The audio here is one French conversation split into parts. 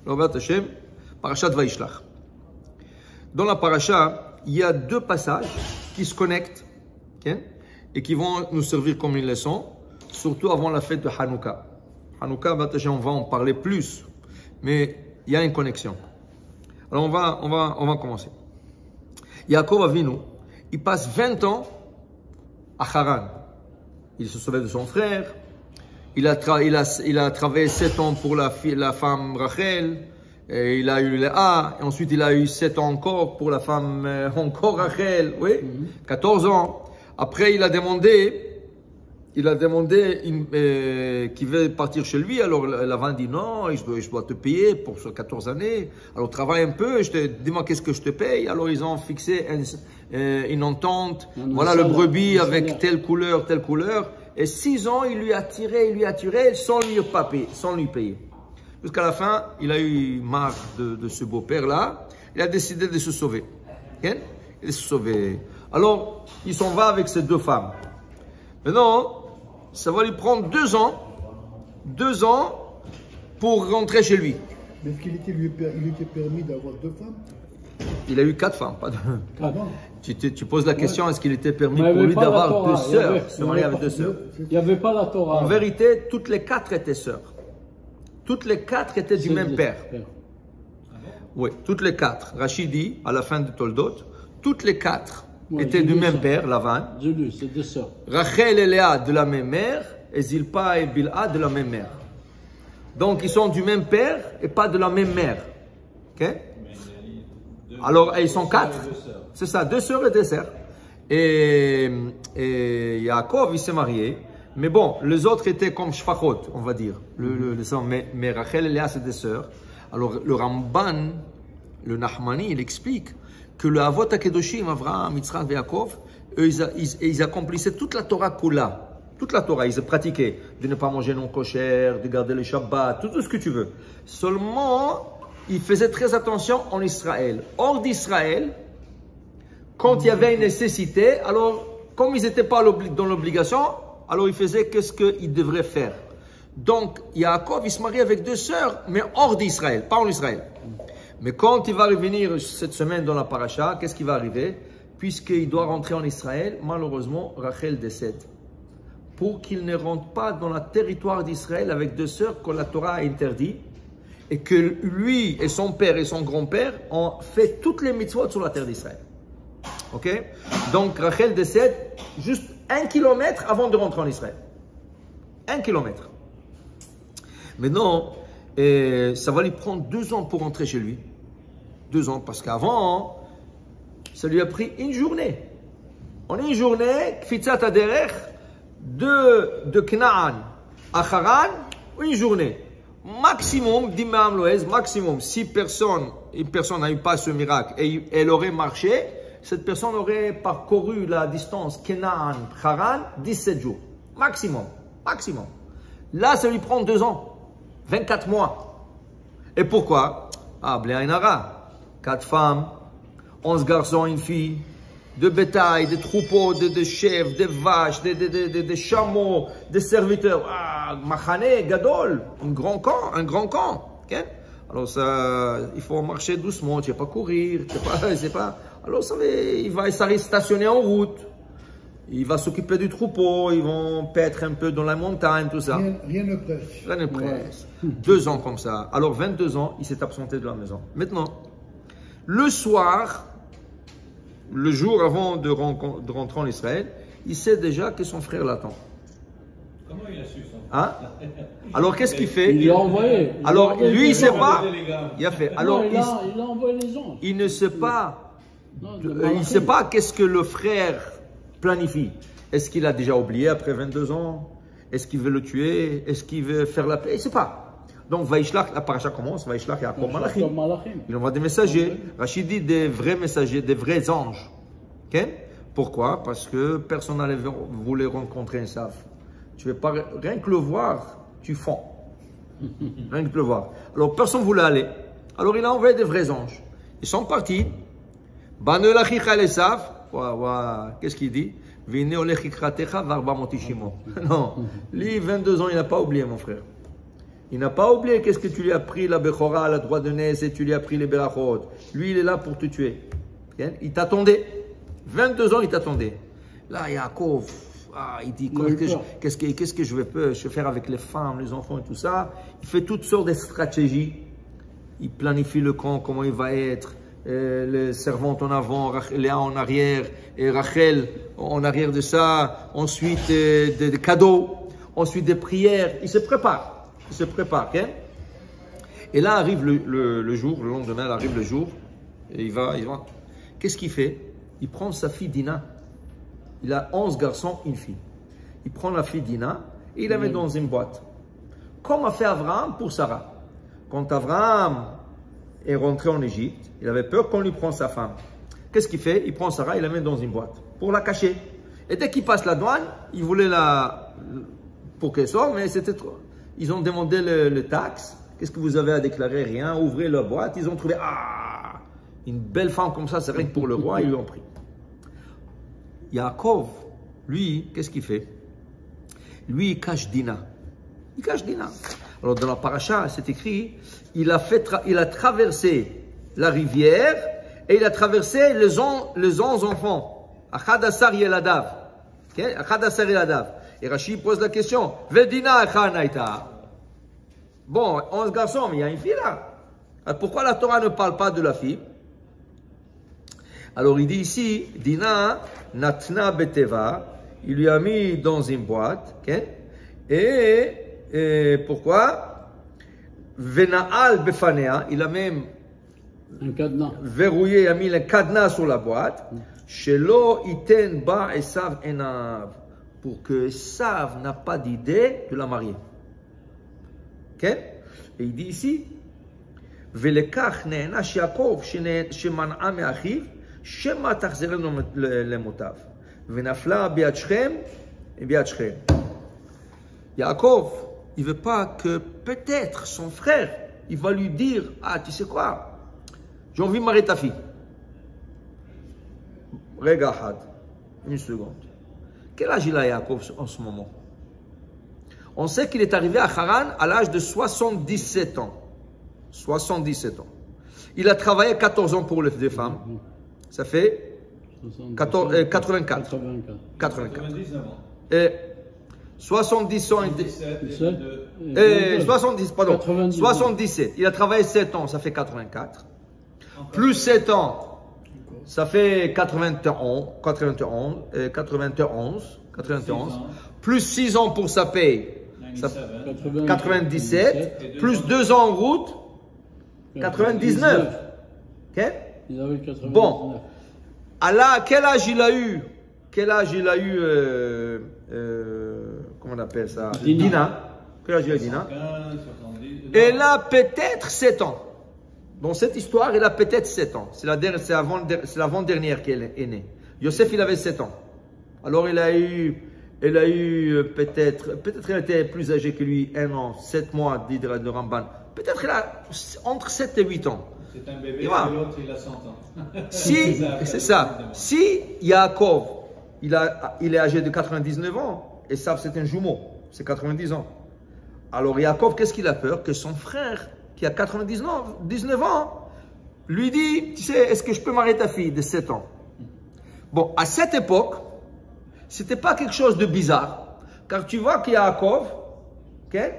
Hashem, Parashat Vaishlach. Dans la paracha, il y a deux passages qui se connectent, okay, et qui vont nous servir comme une leçon, surtout avant la fête de Hanouka. Hanouka, on va en parler plus, mais il y a une connexion. Alors on va commencer. Yaakov Avinu, il passe 20 ans à Haran. Il se sauve de son frère. Il a travaillé 7 ans pour la femme Rachel. Et il a eu Léa. Et ensuite, il a eu 7 ans encore pour la femme encore Rachel. Oui, 14 ans. Après, il a demandé qu'il veut partir chez lui. Alors, Lavan dit non, je dois te payer pour ces 14 années. Alors, travaille un peu, dis-moi qu'est-ce que je te paye. Alors, ils ont fixé une entente. Voilà le brebis avec telle couleur. Et 6 ans, il lui a tiré sans lui payer. Jusqu'à la fin, il a eu marre de ce beau-père-là. Il a décidé de se sauver. Okay? Il se sauver. Alors, il s'en va avec ses 2 femmes. Maintenant, ça va lui prendre 2 ans. 2 ans pour rentrer chez lui. Mais est-ce qu'il lui était permis d'avoir 2 femmes? Il a eu 4 femmes, pas 2. Ah non. Tu poses la question, est-ce qu'il était permis pour lui d'avoir 2 sœurs? Se marier avec 2 sœurs. Il n'y avait pas la Torah. En vérité, toutes les 4 étaient sœurs. Toutes les 4 étaient du même père. Oui, toutes les 4. Rachid dit, à la fin de Toldot, toutes les 4 étaient du même père, Lavan. C'est 2 sœurs. Rachel et Léa de la même mère, et Zilpa et Bilha de la même mère. Donc, ils sont du même père et pas de la même mère. Ok? Alors, ils sont 4. C'est ça, 2 sœurs et 2 sœurs. Et Yaakov, il s'est marié. Mais bon, les autres étaient comme Shfachot, on va dire. Mais Rachel et Léa, c'est des sœurs. Alors, le Ramban, le Nahmani, il explique que le Avot HaKedoshim, Avraham, Yitzhak et Yaakov, eux, ils accomplissaient toute la Torah Kula. Toute la Torah, ils pratiquaient de ne pas manger non kosher, de garder le Shabbat, tout ce que tu veux. Seulement, ils faisaient très attention en Israël. Hors d'Israël, quand il y avait une nécessité, alors, comme ils n'étaient pas dans l'obligation, alors ils faisaient ce qu'ils devraient faire. Donc, Yaakov, il se marie avec 2 sœurs, mais hors d'Israël, pas en Israël. Mais quand il va revenir cette semaine dans la paracha, qu'est-ce qui va arriver? Puisqu'il doit rentrer en Israël, malheureusement, Rachel décède. Pour qu'il ne rentre pas dans le territoire d'Israël avec 2 sœurs que la Torah a interdit, et que lui et son père et son grand-père ont fait toutes les mitzvot sur la terre d'Israël. Ok? Donc Rachel décède juste 1 kilomètre avant de rentrer en Israël. 1 kilomètre. Maintenant, ça va lui prendre 2 ans pour rentrer chez lui. 2 ans, parce qu'avant, ça lui a pris une journée. En une journée, Kfitzat Aderech, de Canaan à Haran, une journée. Maximum, dit Meham Loez, maximum, si une personne n'a eu pas ce miracle et elle aurait marché, cette personne aurait parcouru la distance Canaan-Haran 17 jours. Maximum. Là, ça lui prend 2 ans. 24 mois. Et pourquoi? Ah, Bléa Inara. 4 femmes, 11 garçons, une fille, de bétail, des troupeaux, des chèvres, des vaches, des chameaux, des serviteurs. Ah, Machane, Gadol. Un grand camp. Okay? Alors, ça, il faut marcher doucement. Tu ne vas pas courir. Alors, vous savez, il va s'arrêter stationné en route. Il va s'occuper du troupeau. Ils vont paître un peu dans la montagne, tout ça. Rien ne presse. Rien ne presse. 2 ans comme ça. Alors, 22 ans, il s'est absenté de la maison. Maintenant, le soir, le jour avant de rentrer en Israël, il sait déjà que son frère l'attend. Comment il a su ça? Hein? Alors, qu'est-ce qu'il fait? Il l'a envoyé. Alors, lui, il ne sait pas. Il a fait. Alors, il a envoyé les anges. Il ne sait pas. Il ne sait pas qu'est-ce que le frère planifie. Est-ce qu'il a déjà oublié après 22 ans? Est-ce qu'il veut le tuer? Est-ce qu'il veut faire la paix? Il ne sait pas. Donc, Vaishlach, la paracha commence. Vaishlach Yaakov Malachim. Il envoie des messagers. Rachid dit des vrais messagers, des vrais anges. Okay? Pourquoi? Parce que personne n'allait voulu rencontrer un Esav. Tu veux pas, rien que le voir, tu fonds. Rien que le voir. Alors, personne ne voulait aller. Alors, il a envoyé des vrais anges. Ils sont partis. Qu'est-ce qu'il dit? Non, lui, 22 ans, il n'a pas oublié, mon frère. Il n'a pas oublié qu'est-ce que tu lui as pris la Bechora, la droit de naissance, et tu lui as pris les Berachot. Lui, il est là pour te tuer. Il t'attendait. 22 ans, il t'attendait. Là, Yaakov, il dit qu'est-ce que je vais faire avec les femmes, les enfants et tout ça. Il fait toutes sortes de stratégies. Il planifie le camp, comment il va être. Les servantes en avant, Léa en arrière, et Rachel en arrière de ça. Ensuite, des cadeaux. Ensuite, des prières. Il se prépare. Il se prépare. Okay? Et là arrive le jour, le lendemain, arrive le jour. Et il va. Qu'est-ce qu'il fait? Il prend sa fille Dina. Il a 11 garçons, une fille. Il prend la fille Dina et il la met dans une boîte. Comme a fait Abraham pour Sarah. Quand Abraham est rentré en Égypte, il avait peur qu'on lui prenne sa femme. Qu'est-ce qu'il fait? Il prend Sarah et la met dans une boîte pour la cacher. Et dès qu'il passe la douane, il voulait pour qu'elle sorte, mais c'était trop. Ils ont demandé le taxe. Qu'est-ce que vous avez à déclarer? Rien. Ouvrez la boîte. Ils ont trouvé, une belle femme comme ça, c'est rien que pour le roi. Ils lui ont pris. Yaakov, lui, qu'est-ce qu'il fait? Lui, il cache Dina. Il cache Dina. Alors, dans la paracha, c'est écrit, il a traversé la rivière et il a traversé les 11 enfants. Achadassar Yeladav. Okay? Achadassar Yeladav. Et Rashi pose la question, Vedina Achanaita. Bon, 11 garçons, mais il y a une fille là. Alors, pourquoi la Torah ne parle pas de la fille? Alors il dit ici, Dina Natna Beteva, il lui a mis dans une boîte, okay? Et pourquoi? Venaal Befanea, il a même un cadenas. Verrouillé, il a mis le cadenas sur la boîte. Shelo iten ba Esav enav, pour que Esav n'a pas d'idée de la marier. Ok? Et il dit ici, Velekach ne'enash Yaakov sheman'a me'achiv, shema tachzerenu lemotav. Venafla biad Shechem et biad Shechem. Yaakov, il ne veut pas que peut-être son frère, il va lui dire, tu sais quoi, j'ai envie de marier ta fille. Regarde, une seconde. Quel âge il a Yaakov en ce moment? On sait qu'il est arrivé à Haran à l'âge de 77 ans. 77 ans. Il a travaillé 14 ans pour les femmes. Ça fait 84. 84. 99 ans. Et 70 ans. 70, pardon. 77. Il a travaillé 7 ans, ça fait 84. Plus 7 ans, ça fait 91. Plus 6 ans pour sa paye, ça fait 97. Plus 2 ans en route, 99. Okay? Il avait 99. Bon. Allah, quel âge il a eu? Quel âge il a eu comment on appelle ça? Dina. Quel âge il a eu Dina? 15, 70. Et là, peut-être 7 ans. Dans cette histoire, il a peut-être 7 ans. C'est l'avant-dernière qu'elle est née. Yosef, il avait 7 ans. Alors, il a eu peut-être il était plus âgé que lui, 1 an, 7 mois, dit de Ramban. Peut-être il a entre 7 et 8 ans. C'est un bébé, et l'autre, il a 100 ans. Si, c'est ça. Si Yaakov, il est âgé de 99 ans, et ça, c'est un jumeau, c'est 90 ans. Alors Yaakov, qu'est-ce qu'il a peur? Que son frère, qui a 19 ans, lui dit, tu sais, est-ce que je peux marier ta fille de 7 ans? Bon, à cette époque, c'était pas quelque chose de bizarre. Car tu vois qu'il y a Yaakov, okay,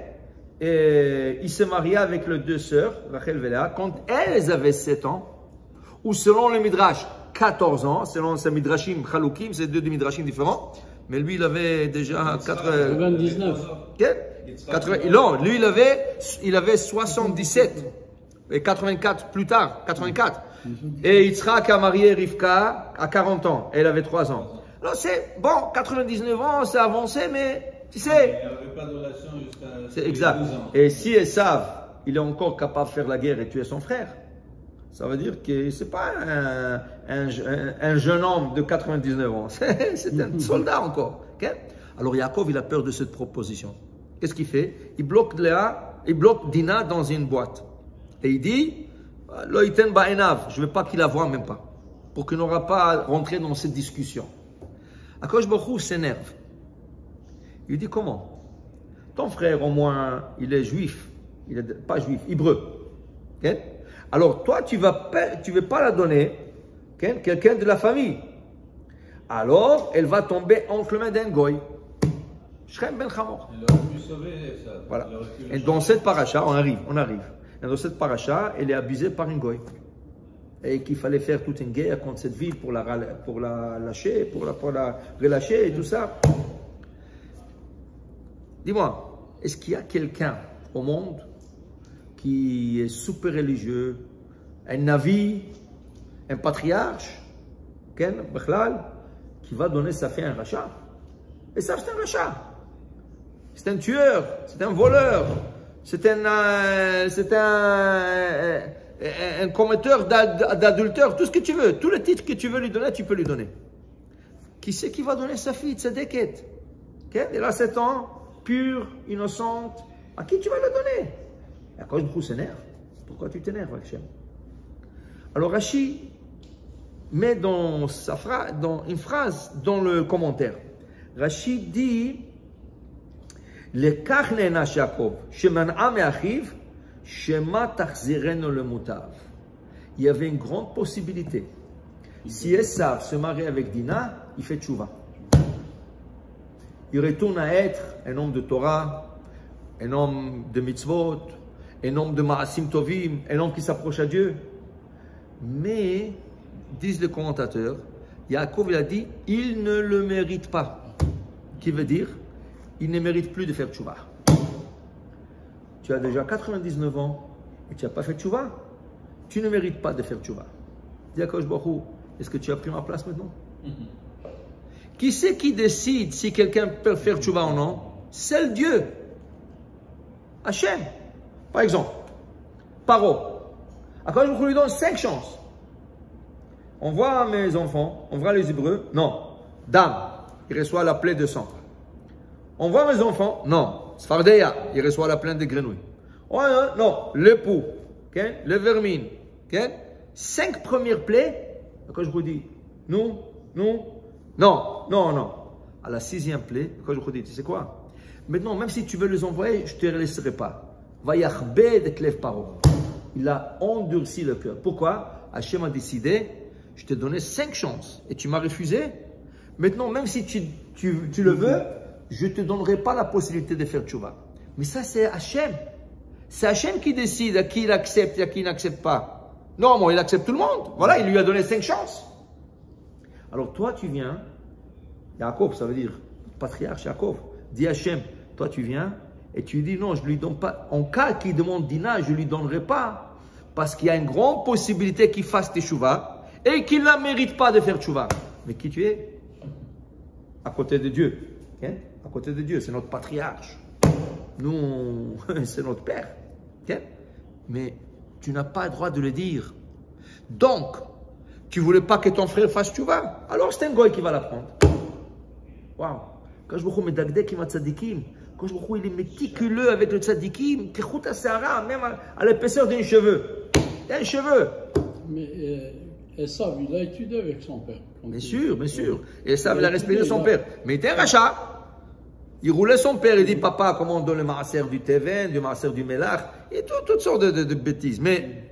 et il s'est marié avec les 2 sœurs, Rachel et Léa, quand elles avaient 7 ans, ou selon le Midrash, 14 ans, selon ces Midrashim Chaloukim, c'est 2 Midrashim différents, mais lui, il avait déjà 99. Okay? Non, lui, il avait 77, et 84 plus tard, 84. Et Yitzhak a marié Rivka à 40 ans, elle avait 3 ans. Alors c'est bon, 99 ans, c'est avancé, mais tu sais. Il n'y avait pas de relation jusqu'à. C'est exact. 12 ans. Et si Esav, il est encore capable de faire la guerre et tuer son frère, ça veut dire que c'est pas un jeune homme de 99 ans, c'est un soldat encore. Okay? Alors Yaakov, il a peur de cette proposition. Qu'est-ce qu'il fait? Il bloque Dina dans une boîte. Et il dit, Loïten ba'enav, je ne veux pas qu'il la voie même pas, pour qu'il n'aura pas à rentrer dans cette discussion. Akadosh Baruch Hu s'énerve. Il dit comment? Ton frère, au moins, il est juif. Il n'est pas juif, hébreu. Okay? Alors, toi, tu ne veux pas la donner okay? Quelqu'un de la famille. Alors, elle va tomber entre les mains d'un goy. Shrem ben Hamor. Il aurait pu sauver ça. Voilà. Il aurait pu le Et dans changer. cette paracha, on arrive. Et dans cette paracha, elle est abusée par un goy. Et qu'il fallait faire toute une guerre contre cette ville pour la lâcher, pour la relâcher et tout ça. Dis-moi, est-ce qu'il y a quelqu'un au monde qui est super religieux, un navi, un patriarche, qui va donner sa fille à un rachat? Et ça, c'est un rachat. C'est un tueur, c'est un voleur, c'est un commetteur d'adultère, tout ce que tu veux, tous les titres que tu veux lui donner, tu peux lui donner. Qui c'est qui va donner sa fille, tzedeket? Elle a 7 ans, pure, innocente. À qui tu vas la donner? Et à cause de s'énerve. Pourquoi tu t'énerves, Hachem? Alors Rashi met dans une phrase dans le commentaire. Rashi dit le karnena Yaakov sheman'a me'achiv shema tachzirenu le mutav. Il y avait une grande possibilité. Si Esav se marie avec Dina, il fait tchouva. Il retourne à être un homme de Torah, un homme de mitzvot, un homme de ma'asim tovim, un homme qui s'approche à Dieu. Mais, disent les commentateurs, Yaakov il a dit, il ne le mérite pas. Qui veut dire, il ne mérite plus de faire tchouva. Tu as déjà 99 ans et tu n'as pas fait tchouva. Tu ne mérites pas de faire tchouva. Dis à Kosh Baruch Hu, est-ce que tu as pris ma place maintenant? Qui c'est qui décide si quelqu'un peut faire tchouva ou non? C'est Dieu. Hachem. Par exemple, Paro. Akadosh Baruch Hu lui donne 5 chances. On voit mes enfants, on voit les Hébreux, non. Dame, il reçoit la plaie de sang. On voit mes enfants, non. Sfardeya, il reçoit la plainte de grenouilles. Oh, non, l'époux, okay? Le vermine. Okay? 5 premières plaies, Akadosh Baruch Hu dit, non. À la 6e plaie, Akadosh Baruch Hu dit, tu sais quoi? Maintenant, même si tu veux les envoyer, je ne te laisserai pas. Vayachbe de Klev Paro. Il a endurci le cœur. Pourquoi? Hachem a décidé, je t'ai donné 5 chances et tu m'as refusé. Maintenant, même si tu le veux, je ne te donnerai pas la possibilité de faire tchouva. Mais ça, c'est Hachem. C'est Hachem qui décide à qui il accepte et à qui il n'accepte pas. Normalement, il accepte tout le monde. Voilà, il lui a donné 5 chances. Alors toi, tu viens, Yaakov, ça veut dire patriarche Yaakov, dit Hachem, toi tu viens et tu dis non, je ne lui donne pas. En cas qu'il demande Dina, je ne lui donnerai pas. Parce qu'il y a une grande possibilité qu'il fasse teshuva et qu'il ne la mérite pas de faire teshuva. Mais qui tu es? À côté de Dieu. Okay? À côté de Dieu, c'est notre patriarche. Nous, c'est notre père. Okay? Mais tu n'as pas le droit de le dire. Donc, tu ne voulais pas que ton frère fasse teshuva. Alors c'est un goy qui va l'apprendre. Waouh! Quand je vois Medagdek qui m'a tzadikim, quand je vois il est méticuleux avec le tzadikim, Kechut Asara, même à l'épaisseur d'un cheveu. Il y a un cheveu. Mais Esav, il a étudié avec son père. Bien sûr. Et Esav, il a respecté son père. Mais il était un rachat. Il roulait son père, il dit, papa, comment on donne le maaser du Teven, du maaser du Melach, et toutes sortes de bêtises. Mais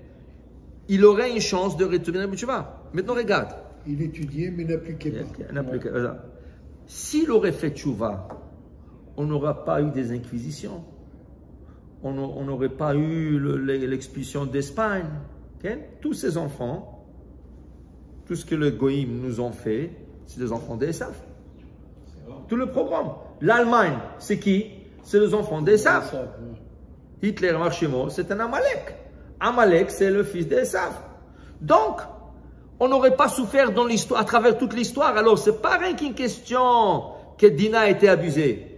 il aurait une chance de retourner à Butcheva. Maintenant, regarde. Il étudiait, mais n'appliquait pas. Voilà. S'il aurait fait tchouva, on n'aurait pas eu des inquisitions. On n'aurait pas eu l'expulsion d'Espagne. Okay? Tous ces enfants, tout ce que les goïms nous ont fait, c'est des enfants d'Esav. Tout le programme. L'Allemagne, c'est qui? C'est les enfants d'Esav. Hitler, Marchimo, c'est un Amalek. Amalek, c'est le fils d'Esav. Donc, on n'aurait pas souffert dans l'histoire, à travers toute l'histoire. Alors, c'est pas rien qu'une question que Dina a été abusée.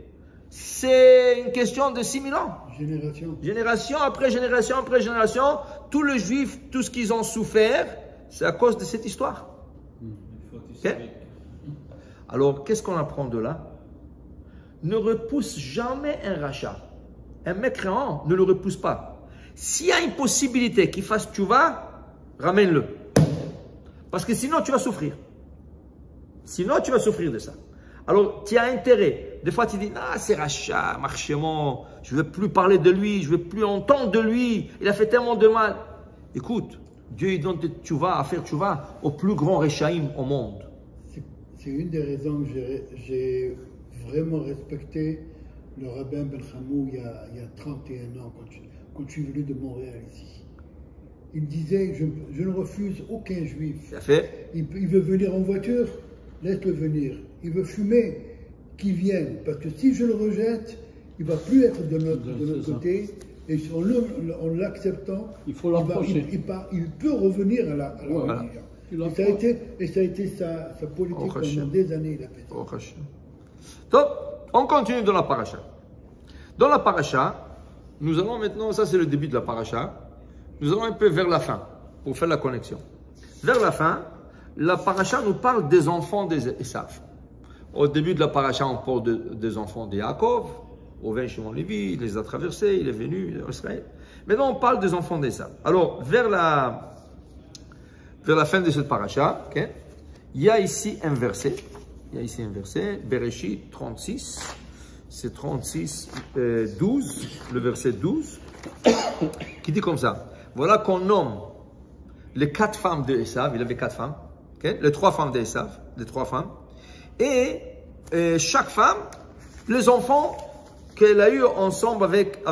C'est une question de 6000 ans. Génération après génération après génération. Tous les Juifs, tout ce qu'ils ont souffert, c'est à cause de cette histoire. Okay? Alors, qu'est-ce qu'on apprend de là? Ne repousse jamais un rachat. Un mécréant ne le repousse pas. S'il y a une possibilité qu'il fasse tchouva, ramène-le. Parce que sinon, tu vas souffrir. Sinon, tu vas souffrir de ça. Alors, tu as intérêt Des fois, tu dis, ah, c'est Racha, marchement, je ne veux plus parler de lui, je ne veux plus entendre de lui, il a fait tellement de mal. Écoute, Dieu il donne à faire tchouva au plus grand Rechaïm au monde. C'est une des raisons que j'ai vraiment respecté le rabbin Ben Hamou il y a 31 ans, quand je suis venu de Montréal ici. Il me disait, je ne refuse aucun juif. Il veut venir en voiture, laisse-le venir. Il veut fumer, qu'il vienne. Parce que si je le rejette, il ne va plus être de notre côté. Et en l'acceptant, il faut l'approcher. Il peut revenir à la religion. Et ça a été sa politique pendant des années. Il a fait ça. Donc, on continue dans la paracha. Dans la paracha, nous allons maintenant, ça c'est le début de la paracha, nous allons un peu vers la fin, pour faire la connexion. Vers la fin, la paracha nous parle des enfants d'Esav. Au début de la paracha, on parle des enfants de Yaakov. Au vin Shimon Lévi, il les a traversés, il est venu en Israël. Maintenant, on parle des enfants d'Esav. Alors, vers la fin de cette paracha, okay, il y a ici un verset. Bereshit 36. C'est 36, 12, le verset 12, qui dit comme ça. Voilà qu'on nomme les 4 femmes de Esav. Il avait 4 femmes. Okay, les 3 femmes d'Esav, les 3 femmes. Et chaque femme, les enfants qu'elle a eu ensemble avec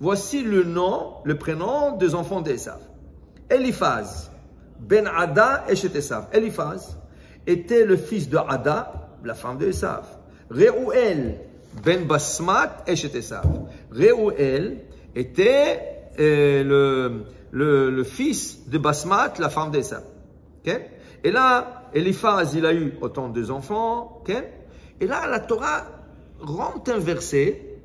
voici le prénom des enfants d'Esav. Eliphaz, ben Ada et chez Esav. Eliphaz était le fils de Ada, la femme d'Esav. Reuel, ben Basmat et chez Esav. Reuel était le fils de Basmat, la femme d'Esav. Okay? Et là, Eliphaz, il a eu autant de enfants. Okay? Et là, la Torah rentre un verset.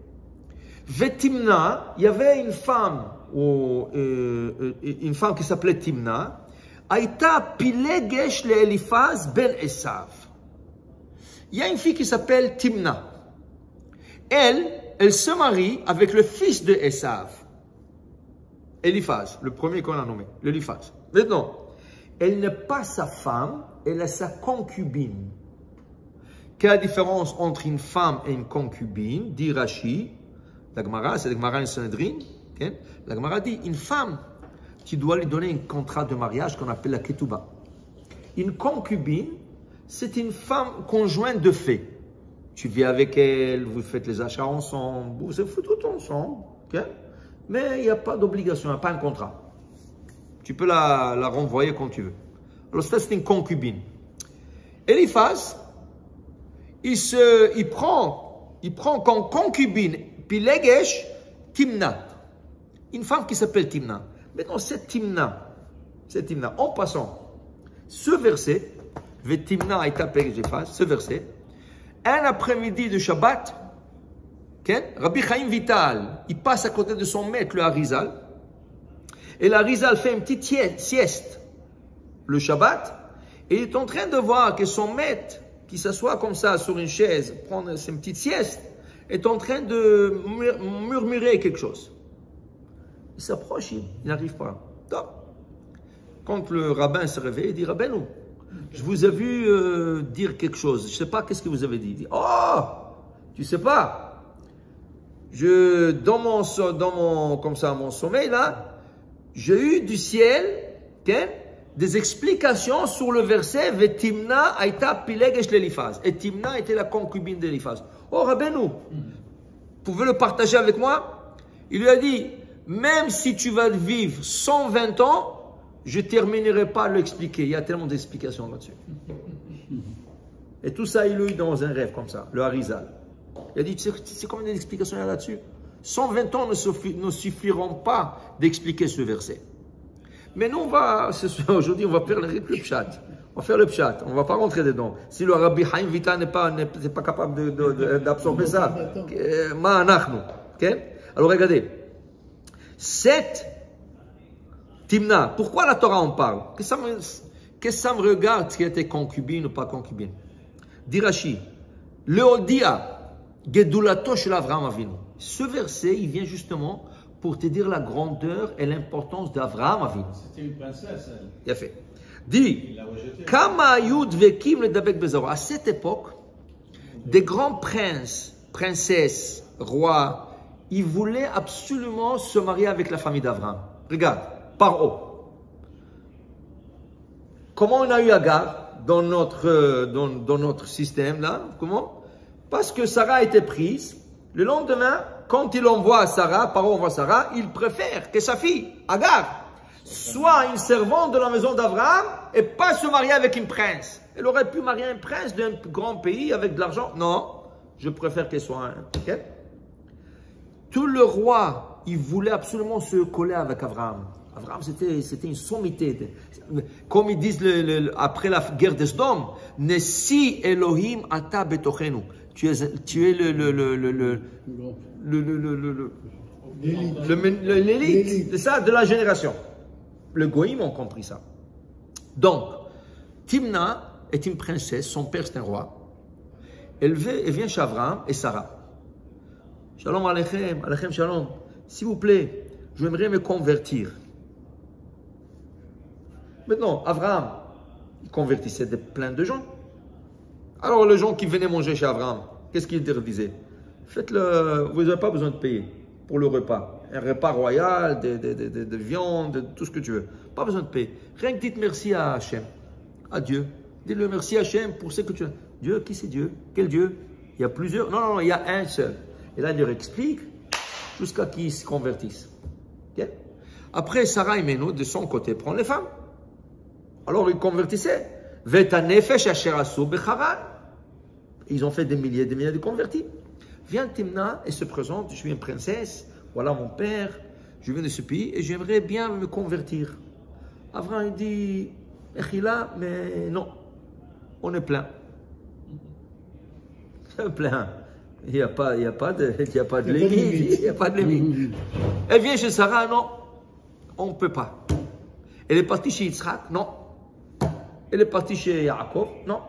Vetimna, il y avait une femme qui s'appelait Timna. Aïta pilegesh le Eliphaz ben Esav. Il y a une fille qui s'appelle Timna. Elle se marie avec le fils de Esav. Eliphaz, le premier qu'on a nommé, l'Eliphaz. Maintenant, elle n'est pas sa femme, elle est sa concubine. Quelle est la différence entre une femme et une concubine? Dit Rashi, la Gemara, c'est la Gemara en Sanhedrin. Okay? La Gemara dit, une femme, tu dois lui donner un contrat de mariage qu'on appelle la ketouba. Une concubine, c'est une femme conjointe de fait. Tu vis avec elle, vous faites les achats ensemble, vous faites tout ensemble. Okay? Mais il n'y a pas d'obligation, il n'y a pas un contrat. Tu peux la renvoyer quand tu veux. Alors ça, c'est une concubine. Eliphaz, il prend comme concubine, Pilegesh, Timna. Une femme qui s'appelle Timna. Maintenant, cette Timna, en passant, ce verset, Vetimna aïta Pilegesh, ce verset, un après-midi de Shabbat, Rabbi Chaim Vital, il passe à côté de son maître, le Harizal, et l'Harizal fait une petite sieste, le Shabbat, et il est en train de voir que son maître, qui s'assoit comme ça sur une chaise, prendre ses petites siestes, est en train de murmurer quelque chose. Il s'approche, il n'arrive pas. Donc, quand le rabbin se réveille, il dit, Rabbeinu, je vous ai vu dire quelque chose, je ne sais pas qu'est-ce que vous avez dit. Il dit, oh, tu ne sais pas, dans mon sommeil là, j'ai eu du ciel, des explications sur le verset Vetimna aïta pilegesh l'Eliphaz. Et Timna était la concubine d'Eliphaz. Oh Rabbeinu, pouvez le partager avec moi? Il lui a dit, même si tu vas vivre 120 ans, je ne terminerai pas de l'expliquer. Il y a tellement d'explications là-dessus. Et tout ça, il l'a eu dans un rêve comme ça, le Harizal. Il a dit, tu sais combien d'explications il y a là-dessus? 120 ans ne suffiront pas d'expliquer ce verset. Mais nous, aujourd'hui, on va faire le pshat. On va faire le pshat. On ne va pas rentrer dedans. Si le Rabbi Chaim Vita n'est pas capable d'absorber ça, alors regardez. Cette Timna, pourquoi la Torah en parle? Qu'est-ce que ça me regarde si elle était concubine ou pas concubine? Dit Rashi, Leodia, Gedulato shel Avraham Avinu. Ce verset, il vient justement pour te dire la grandeur et l'importance d'Avraham Avinu. C'était une princesse, elle. Il a fait. Dit, Kama Yud Vekim le Dabek Bezor. À cette époque, des grands princes, princesses, rois, ils voulaient absolument se marier avec la famille d'Abraham. Regarde, Paro. Comment on a eu Agar dans notre système là? Comment? Parce que Sarah a été prise. Le lendemain, quand il envoie Sarah, Paro envoie Sarah, il préfère que sa fille, Agar, soit une servante de la maison d'Abraham et pas se marier avec une prince. Elle aurait pu marier un prince d'un grand pays avec de l'argent. Non, je préfère qu'elle soit un. Okay? Tout le roi, il voulait absolument se coller avec Abraham. Abraham, c'était une sommité. Comme ils disent après la guerre de Sodome, Nessi Elohim ata betochenu. Tu es l'élite, c'est ça, de la génération. Le Goïm ont compris ça. Donc, Timna est une princesse, son père c'est un roi. Elle vient chez Abraham et Sarah. Shalom aleichem, aleichem shalom. S'il vous plaît, j'aimerais me convertir. Maintenant, Abraham, il convertissait plein de gens. Alors, les gens qui venaient manger chez Abraham, qu'est-ce qu'ils leur disaient? Faites-le, vous n'avez pas besoin de payer pour le repas. Un repas royal, de viande, tout ce que tu veux. Pas besoin de payer. Rien que dites merci à Hachem, à Dieu. Dites-le merci à Hachem pour ce que tu as. Dieu, qui c'est Dieu? Quel Dieu? Il y a plusieurs. Non, non, il y a un seul. Et là, il leur explique jusqu'à qu'ils se convertissent. Okay? Après, Sarah et Méno, de son côté, prend les femmes. Alors, ils convertissaient. Ils ont fait des milliers de convertis. Vient Timna et se présente. Je suis une princesse. Voilà mon père. Je viens de ce pays et j'aimerais bien me convertir. Abraham dit, Echila, mais non. On est plein. Plein. Il n'y a pas de limite. Il n'y a pas de limite. Elle vient chez Sarah, non. On ne peut pas. Elle est partie chez Yitzhak, non. Elle est partie chez Yaakov, non.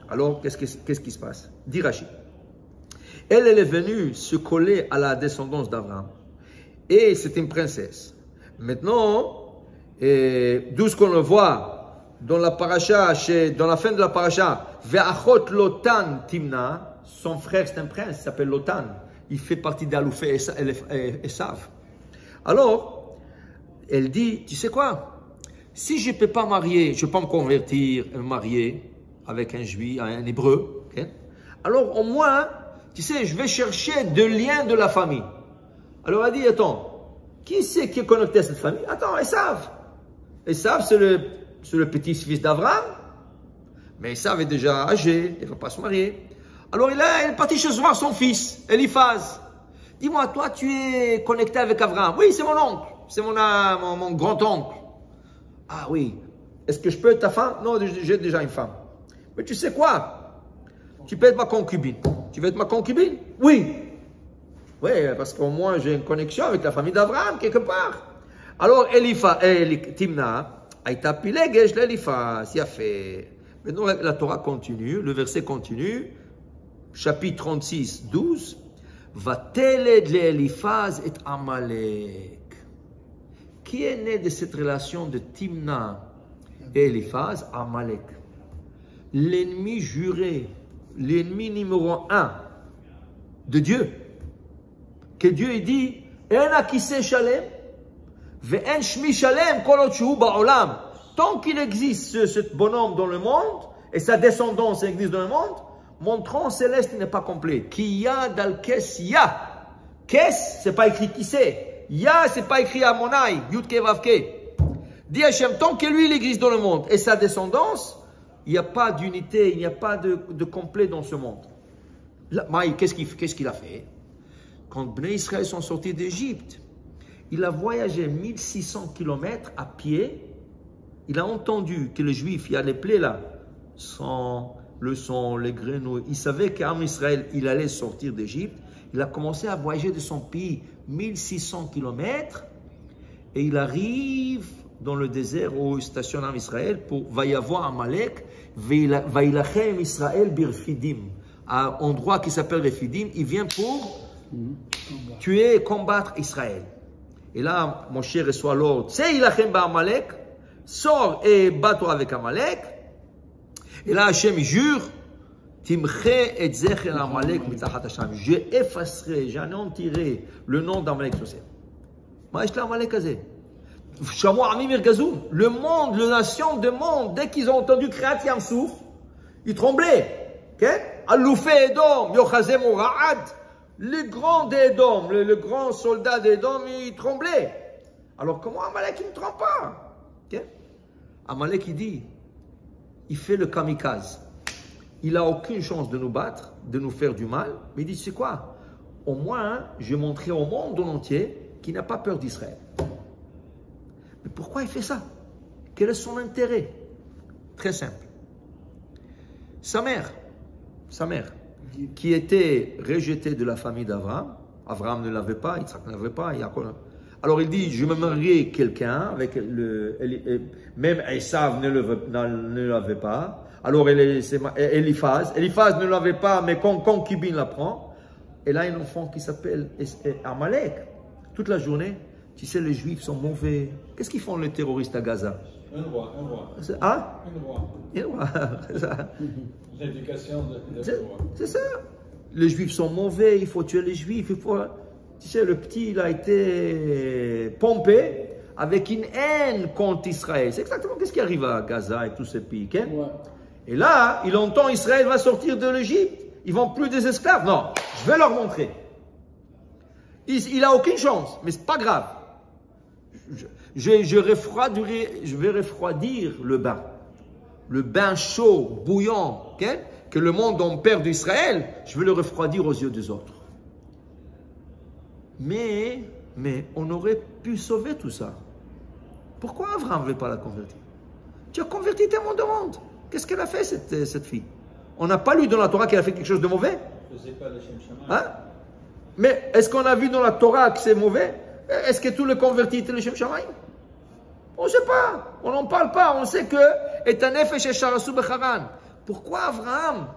Alors, qu'est-ce qui se passe? Dit Rachid. Elle est venue se coller à la descendance d'Abraham. Et c'est une princesse. Maintenant, d'où ce qu'on le voit dans la paracha, dans la fin de la paracha, Ve'achot Lotan Timna, son frère c'est un prince, il s'appelle Lotan. Il fait partie d'Aloufé Esav. Alors, elle dit, tu sais quoi? Si je ne peux pas marier, je ne peux pas me convertir, me marier avec un juif, un hébreu, okay? Alors au moins, tu sais, je vais chercher des liens de la famille. Alors elle dit, attends, qui c'est qui est connecté à cette famille? Attends, Esav. Esav, c'est le petit-fils d'Abraham. Mais Esav est déjà âgé, il ne va pas se marier. Alors il est parti chez voir son fils, Eliphaz. Dis-moi, toi, tu es connecté avec Abraham? Oui, c'est mon oncle, c'est mon grand-oncle. Ah oui, est-ce que je peux être ta femme? Non, j'ai déjà une femme. Mais tu sais quoi? Tu peux être ma concubine. Tu veux être ma concubine? Oui. Oui, parce qu'au moins j'ai une connexion avec la famille d'Abraham quelque part. Alors Timna a été pilegesh l'Eliphaz, il a fait. Maintenant la Torah continue, le verset continue, chapitre 36, 12. Vateled l'Eliphaz et Amalek. Qui est né de cette relation de Timna et Eliphaz? Amalek. L'ennemi juré, l'ennemi numéro 1 de Dieu. Que Dieu dit, tant qu'il existe ce bonhomme dans le monde, et sa descendance existe dans le monde, mon tronc céleste n'est pas complet. Kiya dal kes ya. Kes, c'est pas écrit qui c'est. Ya, c'est pas écrit à Monaï, Yudke Vavke. Dit Hachem, tant que lui, il existe dans le monde et sa descendance, il n'y a pas d'unité, il n'y a pas de complet dans ce monde. Maï, qu'est-ce qu'il a fait? Quand Bnei Israël sont sortis d'Égypte, il a voyagé 1600 km à pied. Il a entendu que les Juifs, il y a les plaies là, le sang, les grenouilles. Il savait qu'Am Israël, il allait sortir d'Égypte. Il a commencé à voyager de son pays 1600 km et il arrive dans le désert où stationne Am Israël pour Vayavo Amalek, Vailachem Israël Birfidim. À un endroit qui s'appelle Refidim, il vient pour tuer et combattre Israël. Et là, Moshe reçoit l'ordre, c'est Ilachem Amalek, sors et bats-toi avec Amalek. Et là, Hachem jure, Je effacerai, j'anéantirai le nom d'Amalek sur cette terre. Le monde, les nations du monde, dès qu'ils ont entendu Kriyat Yam Souf, ils tremblaient. Aloufé Edom, Yochazem Ora'ad, les grands d'Edom, le grand soldat d'Edom, ils tremblaient. Alors comment Amalek il ne tremble pas? Amalek il dit, il fait le kamikaze. Il n'a aucune chance de nous battre, de nous faire du mal, mais il dit, c'est quoi? Au moins, je vais montrer au monde entier qu'il n'a pas peur d'Israël. Mais pourquoi il fait ça? Quel est son intérêt? Très simple. Sa mère, qui était rejetée de la famille d'Abraham, Abraham ne l'avait pas, Isaac ne l'avait pas, Jacob. Alors il dit, je me marierai quelqu'un avec même Esav ne l'avait pas. Alors Eliphaz ne l'avait pas, mais concubine la prend. Et là, il y a un enfant qui s'appelle Amalek. Toute la journée, tu sais, les Juifs sont mauvais. Qu'est-ce qu'ils font les terroristes à Gaza? Un roi. Hein? Un roi. C'est ça. L'éducation de roi. C'est ça. Les Juifs sont mauvais, il faut tuer les Juifs. Tu sais, le petit, il a été pompé avec une haine contre Israël. C'est exactement ce qui arrive à Gaza et tous ces pays. Okay? Ouais. Et là, il entend Israël va sortir de l'Égypte. Ils vont plus des esclaves. Non, je vais leur montrer. Il n'a aucune chance, mais ce n'est pas grave. Je vais refroidir le bain. Le bain chaud, bouillant, okay, que le monde en perd d'Israël, je vais le refroidir aux yeux des autres. Mais on aurait pu sauver tout ça. Pourquoi Abraham ne veut pas la convertir? Tu as converti tellement de monde. Qu'est-ce qu'elle a fait, cette fille? On n'a pas lu dans la Torah qu'elle a fait quelque chose de mauvais? Hein? Mais est-ce qu'on a vu dans la Torah que c'est mauvais? Est-ce que tous les convertis étaient les Shem Shamayim? On ne sait pas. On n'en parle pas. On sait que Etanefesh et Sharasu Becharan. Pourquoi Abraham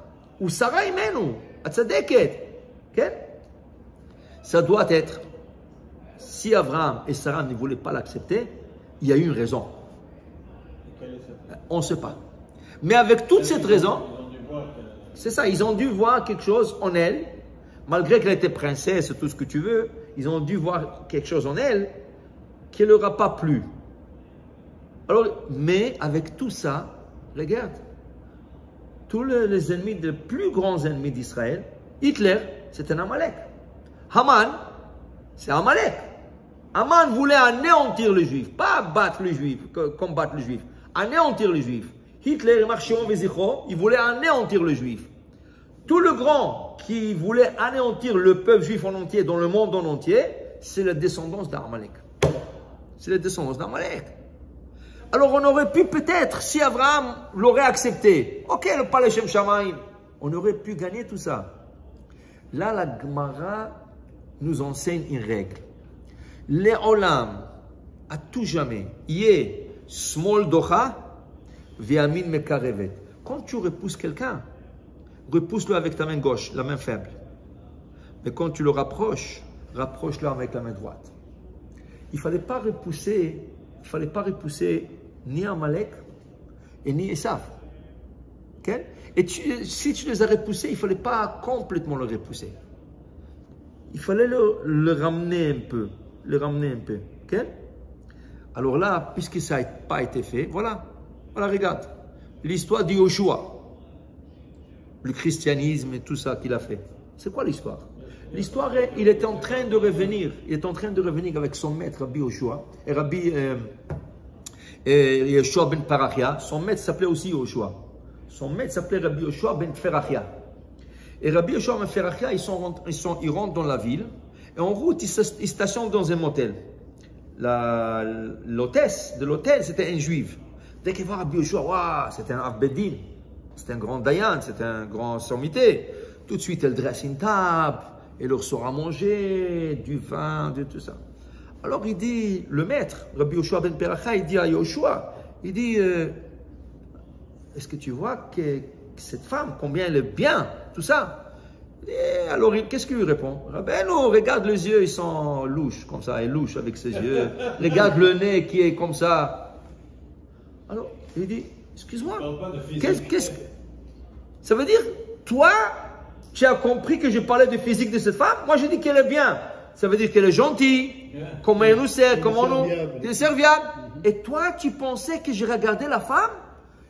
ou Sarah Imenu, Atzadeket? Ça doit être, si Abraham et Sarah ne voulaient pas l'accepter, il y a eu une raison. On ne sait pas. Mais avec toute cette raison, c'est ça, ils ont dû voir quelque chose en elle, malgré qu'elle était princesse, tout ce que tu veux, ils ont dû voir quelque chose en elle qui ne leur a pas plu. Alors, mais avec tout ça, regarde, tous les ennemis, les plus grands ennemis d'Israël, Hitler, c'est un Amalek. Haman, c'est Amalek. Haman voulait anéantir les Juifs, pas battre les Juifs, combattre les Juifs, anéantir les Juifs. Hitler, il voulait anéantir les Juifs. Tout le grand qui voulait anéantir le peuple juif en entier, dans le monde en entier, c'est la descendance d'Amalek. C'est la descendance d'Amalek. Alors on aurait pu peut-être, si Abraham l'aurait accepté, ok, le palais Shem Shamayim, on aurait pu gagner tout ça. Là, la Gemara nous enseigne une règle. Les olam, à tout jamais, yé smol docha, viamin mekarevet. Quand tu repousses quelqu'un, repousse-le avec ta main gauche, la main faible. Mais quand tu le rapproches, rapproche-le avec la main droite. Il ne fallait pas repousser ni Amalek et ni Esav. Okay? Et si tu les as repoussés, il ne fallait pas complètement le repousser. Il fallait le ramener un peu. Okay? Alors là, puisque ça n'a pas été fait, voilà, regarde. L'histoire de Yoshua. Le christianisme et tout ça qu'il a fait. C'est quoi l'histoire? L'histoire est, il est en train de revenir. Il est en train de revenir avec son maître, Rabbi Yoshua. Et Rabbi Yoshua ben Parachia. Son maître s'appelait aussi Yoshua. Son maître s'appelait Rabbi Yoshua ben Ferachia. Et Rabbi Yoshua ben Ferachia, ils rentrent dans la ville. Et en route, ils stationnent dans un motel. L'hôtesse de l'hôtel, c'était un juif. Dès qu'il voit Rabbi Yoshua, waouh, c'était un Avbedin. C'est un grand Dayan, c'est un grand sommité. Tout de suite, elle dresse une table, elle leur sort à manger, du vin, de tout ça. Alors il dit, le maître, Rabbi Yoshua ben Peracha, il dit à Yoshua, il dit, est-ce que tu vois que cette femme, combien elle est bien, tout ça? Et alors, qu'est-ce qu'il lui répond? Ben non, regarde les yeux, ils sont louches, comme ça, elle louche avec ses yeux. Regarde le nez qui est comme ça. Alors, il dit, excuse-moi, ça veut dire, toi, tu as compris que je parlais du physique de cette femme. Moi, je dis qu'elle est bien. Ça veut dire qu'elle est gentille, comment elle nous sert, comment nous... Elle est serviable. Et toi, tu pensais que j'ai regardé la femme?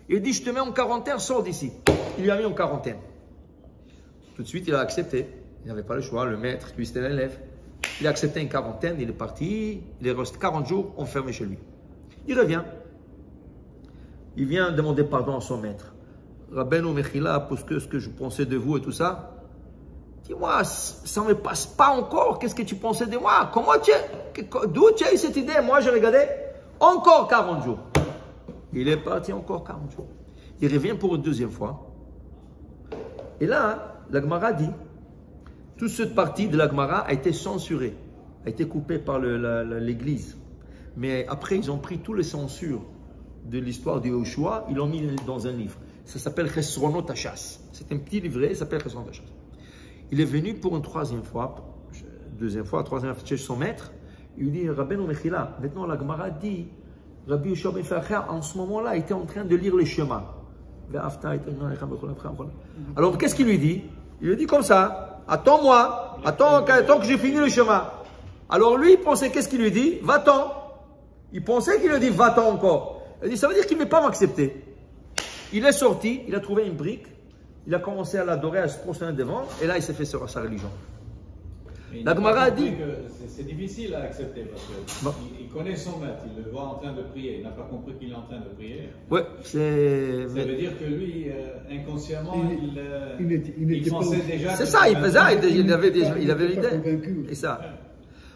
Il dit, je te mets en quarantaine, sors d'ici. Il lui a mis en quarantaine. Tout de suite, il a accepté. Il n'avait pas le choix, le maître, lui, c'était l'élève. Il a accepté une quarantaine, il est parti. Il est resté 40 jours enfermé chez lui. Il revient. Il vient demander pardon à son maître. Rabbeinu Mechila, parce que ce que je pensais de vous et tout ça, dis-moi, ça ne me passe pas encore. Qu'est-ce que tu pensais de moi? D'où tu as eu cette idée? Moi, j'ai regardé encore 40 jours. Il est parti encore 40 jours. Il revient pour une deuxième fois. Et là, la Gemara dit, toute cette partie de la Gemara a été censurée, a été coupée par l'Église. Mais après, ils ont pris toutes les censures de l'histoire de Yoshua, ils l'ont mis dans un livre. Ça s'appelle Chesronot Hashas. C'est un petit livret, ça s'appelle Chesronot Hashas. Il est venu pour une troisième fois, troisième fois chez son maître. Il lui dit, Rabbeinu Mechila, maintenant la Gemara dit, Rabbi Yoshua ben Facher, en ce moment-là, était en train de lire les chemins. Alors, qu'est-ce qu'il lui dit? Il lui dit comme ça, attends-moi, attends que j'ai fini le chemin. Alors lui, il pensait, qu'est-ce qu'il lui dit? Va-t'en. Il pensait qu'il lui dit, va-t'en encore. Il dit, ça veut dire qu'il ne veut pas m'accepter. Il est sorti, il a trouvé une brique, il a commencé à l'adorer, à se prosterner devant, et là, il s'est fait sur sa religion. La Gemara a dit... C'est difficile à accepter parce qu'il connaît son maître, il le voit en train de prier, il n'a pas compris qu'il est en train de prier. Ouais, c'est... Ça veut dire que lui, inconsciemment, il était pensait pas... déjà... C'est ça, il faisait, il avait l'idée. Et ça.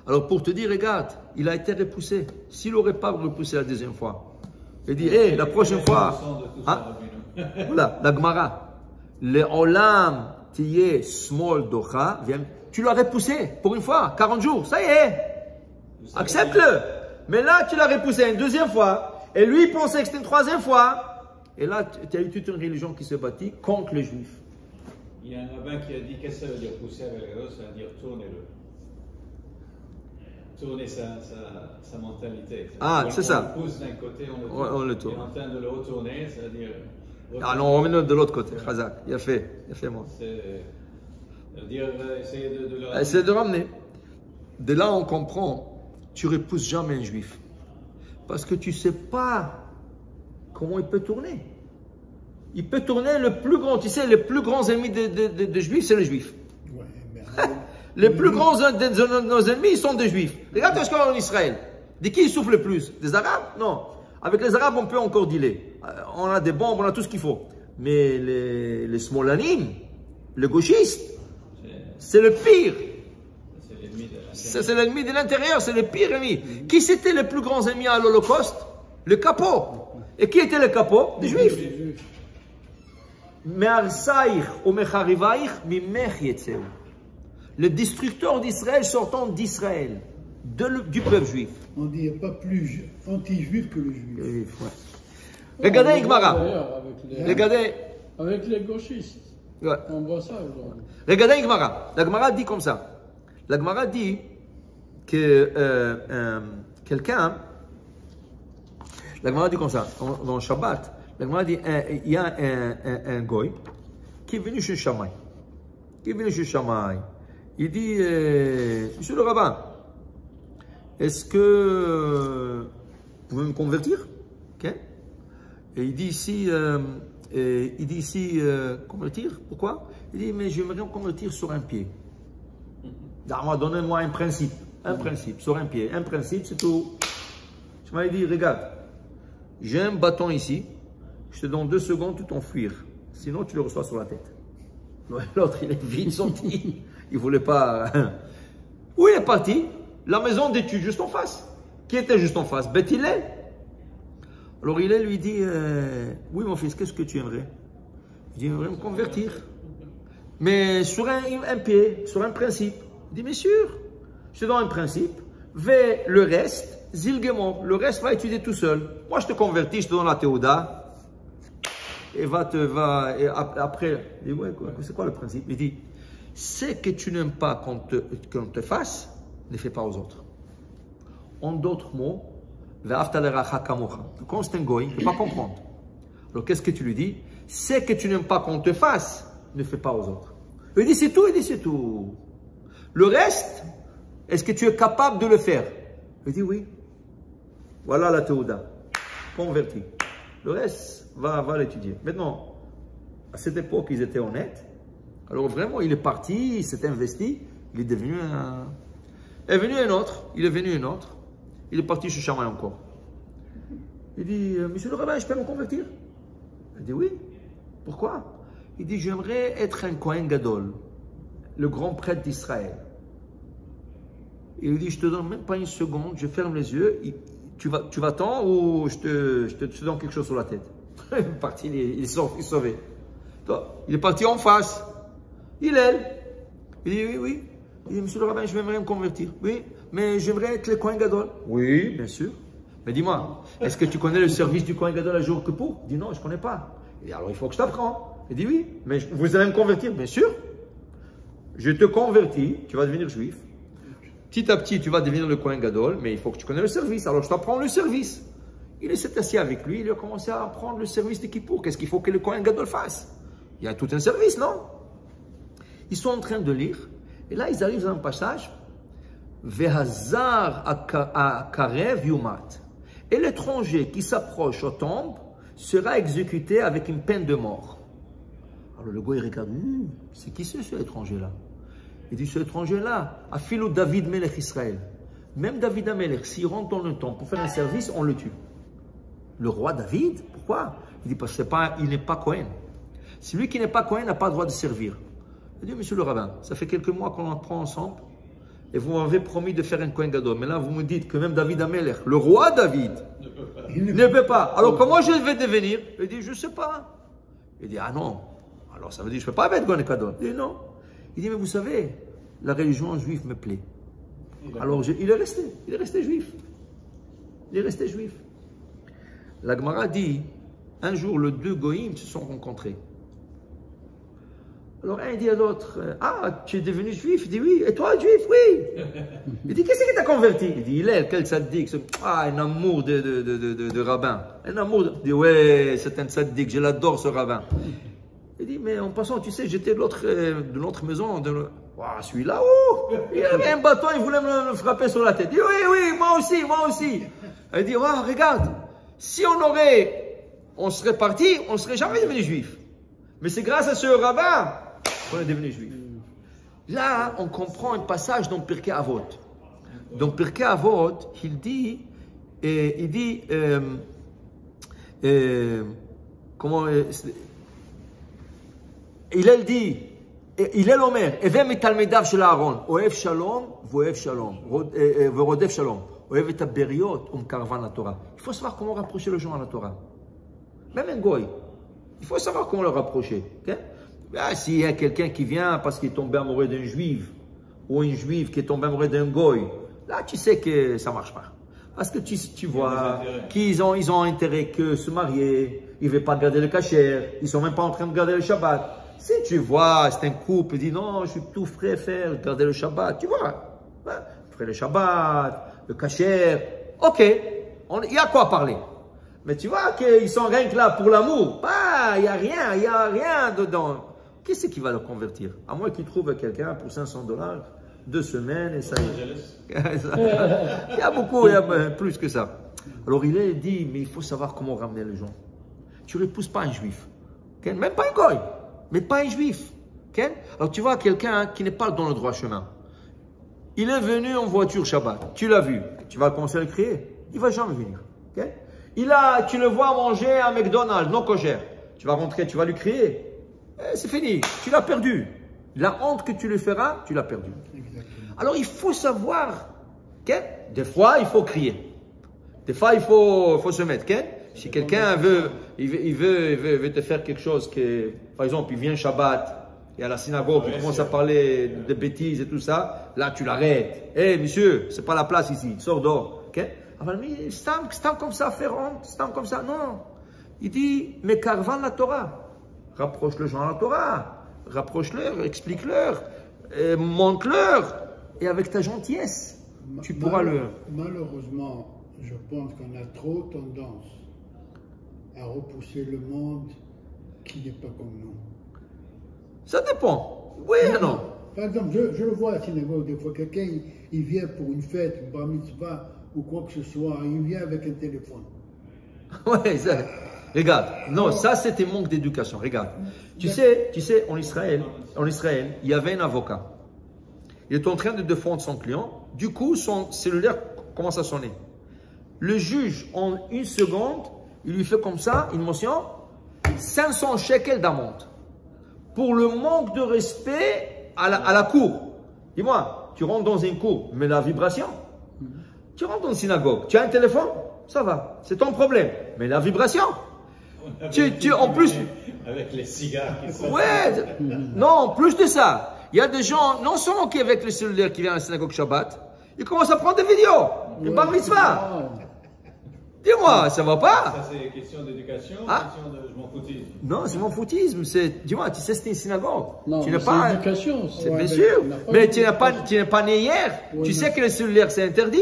Alors pour te dire, regarde, il a été repoussé. S'il n'aurait pas repoussé la deuxième fois, il dit, hé, la prochaine fois... Hein? Voilà, la Gemara. Le olam tiye smol docha, tu l'as repoussé pour une fois, 40 jours, ça y est, accepte-le. Mais là, tu l'as repoussé une deuxième fois, et lui, il pensait que c'était une troisième fois, et là, tu as eu toute une religion qui se bâtit contre les Juifs. Il y a un rabbin qui a dit, qu'est-ce que ça veut dire pousser avec le ça veut dire tourner-le. Tourner sa mentalité. Ah, c'est ça. On le pousse d'un côté, on le tourne. Il est en train de le retourner, c'est-à-dire... Ah non, on remet de l'autre côté, Chazak, il a fait moi. Dire, essayer de le ramener. Essayer de ramener. De là, on comprend, tu ne repousses jamais un juif. Parce que tu ne sais pas comment il peut tourner. Il peut tourner le plus grand, tu sais, les plus grands ennemis des juifs, c'est les juifs. Ouais, mais... Les plus grands de nos ennemis, ils sont des juifs. Regarde ce qu'on a en Israël. De qui ils souffrent le plus? Des Arabes? Non. Avec les Arabes, on peut encore dealer. On a des bombes, on a tout ce qu'il faut. Mais les Smolanim, les gauchistes, c'est le pire. C'est l'ennemi de l'intérieur, c'est le pire ennemi. Qui c'était les plus grands ennemis à l'Holocauste? Le capot. Et qui était le capot? Des Juifs. Le destructeur d'Israël sortant d'Israël, du peuple juif. On dit qu'il n'y a pas plus anti-juif que le juif. Ouais. Regardez Igmara. Regardez. Avec les gauchistes. Ouais. On voit ça aujourd'hui. Regardez Gemara. La Gemara dit comme ça. La Gemara dit que quelqu'un, la Gemara dit comme ça, dans le Shabbat, la Gemara dit, il y a un goy qui est venu chez Shammai. Il dit, monsieur le rabbin, est-ce que vous pouvez me convertir? Okay. Et il dit ici, convertir, pourquoi? Il dit, mais j'aimerais me convertir sur un pied. Donnez-moi un principe, sur un pied. Un principe, c'est tout. Je m'avais dit, regarde, j'ai un bâton ici, je te donne 2 secondes, tu t'enfuir. Sinon, tu le reçois sur la tête. L'autre, il est vite sorti. Il ne voulait pas. Où il est parti? La maison d'études juste en face. Qui était juste en face? Beth Hillel. Alors il lui dit, oui mon fils, qu'est-ce que tu aimerais? Il dit, j'aimerais me convertir. Mais sur un pied, sur un principe. Il dit, mais sûr, je te donne un principe, le reste, zilgemor, le reste va étudier tout seul. Moi je te convertis, je te donne la théoda, et après, il dit, ouais, c'est quoi le principe? Il dit, ce que tu n'aimes pas qu'on te fasse, ne fais pas aux autres. En d'autres mots, quand c'est un goy, il ne peut pas comprendre. Alors qu'est-ce que tu lui dis? Ce que tu n'aimes pas qu'on te fasse, ne fais pas aux autres. Il dit c'est tout, il dit c'est tout. Le reste, est-ce que tu es capable de le faire? Il dit oui. Voilà la Théouda, converti. Le reste, va l'étudier. Maintenant, à cette époque, ils étaient honnêtes. Alors vraiment, il est parti, il s'est investi, il est devenu un... Il est venu un autre, il est parti chez Shammai encore. Il dit, monsieur le rabbin, je peux me convertir? Il dit oui. Pourquoi? Il dit, j'aimerais être un Kohen Gadol, le grand prêtre d'Israël. Il lui dit, je te donne même pas une seconde, je ferme les yeux, tu vas-t'en ou je te donne quelque chose sur la tête? Il est parti, il est sauvé. Il est parti en face. Il dit, oui. Il dit, monsieur le rabbin, je vais me convertir. Oui, mais j'aimerais être le Kohen Gadol. Oui, bien sûr. Mais dis-moi, est-ce que tu connais le service du Kohen Gadol à jour que pour? Il dit, non, je ne connais pas. Il dit, alors il faut que je t'apprends. Il dit, oui, mais vous allez me convertir? Bien sûr. Je te convertis, tu vas devenir juif. Petit à petit, tu vas devenir le Kohen Gadol, mais il faut que tu connais le service. Alors je t'apprends le service. Il s'est assis avec lui, il a commencé à apprendre le service de Kippour. Qu'est-ce qu'il faut que le Kohen Gadol fasse? Il y a tout un service, non? Ils sont en train de lire, et là ils arrivent à un passage, Vehazar akarev yumat. Et l'étranger qui s'approche au tombe sera exécuté avec une peine de mort. Alors le gars il regarde, c'est qui c'est cet étranger-là? Il dit, ce étranger-là, Afilou David Melech Israël. Même David Amelech, s'il rentre dans le temple pour faire un service, on le tue. Le roi David, pourquoi? Il dit, parce qu'il n'est pas Cohen. Celui qui n'est pas Cohen n'a pas le droit de servir. Il dit, monsieur le rabbin, ça fait quelques mois qu'on en prend ensemble, et vous m'avez promis de faire un Kohen Gadol. Mais là, vous me dites que même David Amelech, le roi David, ne peut pas. Alors comment je vais devenir? Il dit, je ne sais pas. Il dit, ah non. Alors ça veut dire, je ne peux pas être Kohen Gadol. Il dit, non. Il dit, mais vous savez, la religion juive me plaît. Alors il est resté juif. Il est resté juif. La Gemara dit, un jour, les deux goïms se sont rencontrés. Alors un dit à l'autre, ah, tu es devenu juif? Il dit, oui. Et toi, juif? Oui. Il dit, qu'est-ce qui t'a converti? Il dit, quel tzaddik? Ah, un amour de rabbin. Un amour. Il dit, ouais, c'est un tzaddik, je l'adore ce rabbin. Il dit, mais en passant, tu sais, j'étais de l'autre maison. Celui-là, il avait un bâton, il voulait me frapper sur la tête. Il dit, oui, moi aussi. Il dit, regarde, si on serait parti, on ne serait jamais devenu juif. Mais c'est grâce à ce rabbin qu'on est devenu juif. Là, on comprend un passage dans Pirkei Avot. Dans Pirkei Avot, il dit, il dit, il est l'omer, Evem et Talmedav shel Aaron, Oev Shalom, Voev Shalom, Verodev Shalom, Oev et Aberiot, Karvan la Torah. Il faut savoir comment rapprocher les gens à la Torah. Même un goy, il faut savoir comment le rapprocher. Okay? S'il y a quelqu'un qui vient parce qu'il est tombé amoureux d'un juif, ou une juive qui est tombée amoureuse d'un goy, là tu sais que ça ne marche pas. Parce que tu vois qu'ils ont intérêt que se marier, ils ne veulent pas garder le kasher, ils ne sont même pas en train de garder le Shabbat. Si tu vois, c'est un couple, il dit non, je suis tout prêt à faire, garder le Shabbat, tu vois, faire le Shabbat, le kasher, ok, il y a quoi parler. Mais tu vois qu'ils sont rien que là pour l'amour, il n'y a rien dedans. Qu'est-ce qui va le convertir? À moins qu'il trouve quelqu'un pour $500, 2 semaines et ça y est. Il y a beaucoup, il y a plus que ça. Alors il dit, mais il faut savoir comment ramener les gens. Tu ne repousses pas un juif, okay? Même pas un goy. Mais pas un juif. Okay? Alors tu vois quelqu'un qui n'est pas dans le droit chemin. Il est venu en voiture Shabbat. Tu l'as vu. Tu vas commencer à le crier. Il ne va jamais venir. Okay? Tu le vois manger à McDonald's, non kosher. Tu vas rentrer, tu vas lui crier. C'est fini. Tu l'as perdu. La honte que tu lui feras, tu l'as perdu. Exactement. Alors il faut savoir. Okay? Des fois, il faut crier. Des fois, il faut se mettre. Okay? Si quelqu'un veut te faire quelque chose que, par exemple, il vient Shabbat et à la synagogue, il commence à parler de bêtises et tout ça, là tu l'arrêtes. Hé monsieur, c'est pas la place ici, sors dehors. Okay? Mais c'est comme ça, faire honte, c'est comme ça. Non. Il dit, mais Karvan la Torah. Rapproche les gens à la Torah. Rapproche-leur, explique-leur, montre-leur. Et avec ta gentillesse, tu pourras le... Malheureusement, je pense qu'on a trop tendance à repousser le monde qui n'est pas comme nous. Ça dépend. Oui ou non? Par exemple, je le vois à la synagogue, des fois, quelqu'un, il vient pour une fête, une bar mitzvah ou quoi que ce soit, il vient avec un téléphone. Ouais, regarde. Non, ça c'était manque d'éducation. Regarde. Tu sais, en Israël, il y avait un avocat. Il est en train de défendre son client. Du coup, son cellulaire commence à sonner. Le juge, en une seconde, il lui fait comme ça, une motion, 500 shekels d'amende. Pour le manque de respect à la cour. Dis-moi, tu rentres dans une cour, mais la vibration. Tu rentres dans une synagogue, tu as un téléphone, ça va, c'est ton problème. Mais la vibration, en plus... Avec les cigares qui sont... Ouais, non, en plus de ça, il y a des gens, non seulement qui avec le cellulaire qui vient à la synagogue Shabbat, ils commencent à prendre des vidéos, une bar mitzvah. Dis-moi, ça va pas? Ça, c'est question d'éducation ou question de je m'en foutisme? Non, c'est mon foutisme. Dis-moi, tu sais, c'est une synagogue. Non, tu n'es c'est pas. l'éducation. C'est bien sûr. Mais tu n'es pas né hier. Tu sais que le cellulaire, c'est interdit.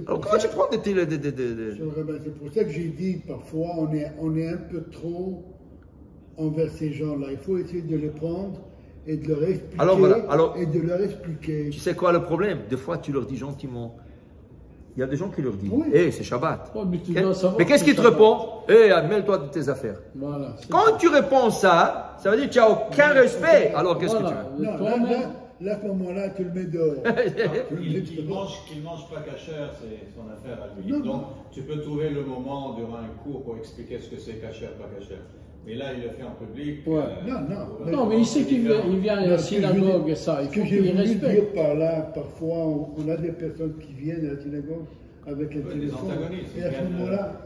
Alors comment tu prends des... C'est pour ça que j'ai dit, parfois, on est un peu trop envers ces gens-là. Il faut essayer de les prendre et de leur expliquer. Et de leur expliquer. Tu sais quoi le problème? Des fois, tu leur dis gentiment. Il y a des gens qui leur disent, c'est Shabbat. Oh, mais qu'est-ce qu'il te répond? Mêle-toi de tes affaires. Voilà, quand tu réponds ça, ça veut dire que tu n'as aucun respect. Alors qu'est-ce que tu veux? Là, à ce moment-là, tu le mets dehors. Qu'il mange pas cachère, c'est son affaire à lui. Donc, tu peux trouver le moment durant un cours pour expliquer ce que c'est cachère, pas cachère. Mais là, il le fait en public. Ouais. Non, mais il sait qu'il vient à la synagogue et ça. Il faut qu'il respecte. Dire par là, parfois, on a des personnes qui viennent à la synagogue avec un téléphone. Et à ce moment-là,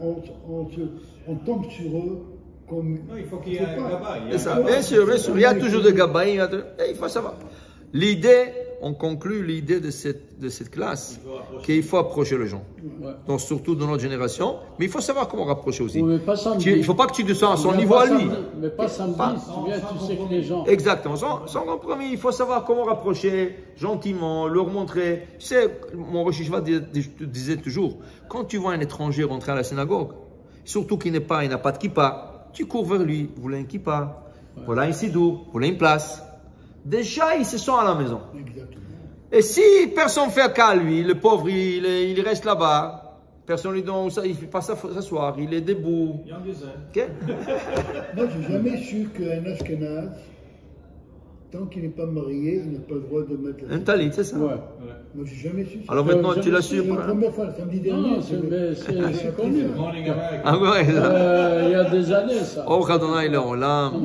on tombe sur eux comme. Non, il faut qu'il y ait un gabaï. C'est ça, bien sûr. Il y a toujours des gabaïs. Il faut savoir. L'idée, on conclut l'idée de cette classe, qu'il faut approcher les gens. Ouais. Donc, surtout dans notre génération. Mais il faut savoir comment rapprocher aussi. Oui, mais pas samedi. Il ne faut pas que tu descends à son niveau à lui. Mais pas samedi, tu sais que les gens... Exactement, sans compromis. Il faut savoir comment rapprocher gentiment, leur montrer. Tu sais, mon Rosh Yeshiva disait toujours, quand tu vois un étranger rentrer à la synagogue, surtout qu'il n'a pas de kippa, tu cours vers lui, vous voulez un kippa, voilà un sidou, vous voulez une place. Déjà, il se sent à la maison. Exactement. Et si personne ne fait qu'à lui, le pauvre, il reste là-bas. Personne ne lui donne ça, il ne fait pas s'asseoir, il est debout. Okay? Moi, je n'ai jamais su qu'un Ashkenaz, tant qu'il n'est pas marié, il n'a pas le droit de mettre un talit, c'est ça? Ouais. Moi, je n'ai jamais su ça. Alors maintenant, tu l'as su? C'est la première fois, le samedi dernier. Non, c'est connu. Ah ouais, il y a des années, ça. Oh, Radonai, il est en l'âme.